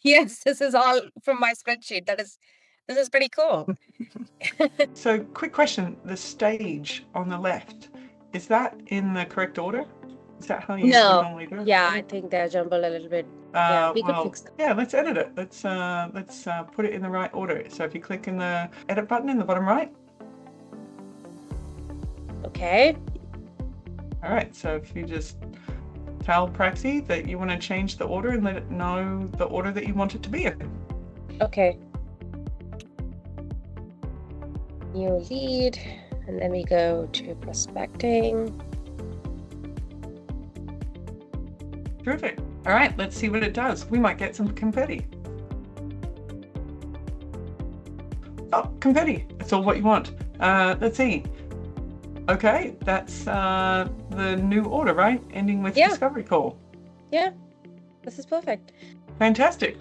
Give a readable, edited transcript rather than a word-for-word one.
Yes, this is all from my spreadsheet. This is pretty cool. So quick question, the stage on the left, is that in the correct order? Is that how you would No. normally do it? Yeah, I think they're jumbled a little bit. Yeah, we could Well, fix them. yeah, let's edit it. Let's put it in the right order. So if you click in the edit button in the bottom right. Okay. All right, so if you just tell Praxi that you want to change the order and let it know the order that you want it to be in. Okay. New lead, and then we go to prospecting. Terrific. All right, let's see what it does. We might get some confetti. Oh, confetti. That's all what you want. Let's see. Okay, that's the new order, right? Ending with Yeah. discovery call. Yeah, this is perfect. Fantastic.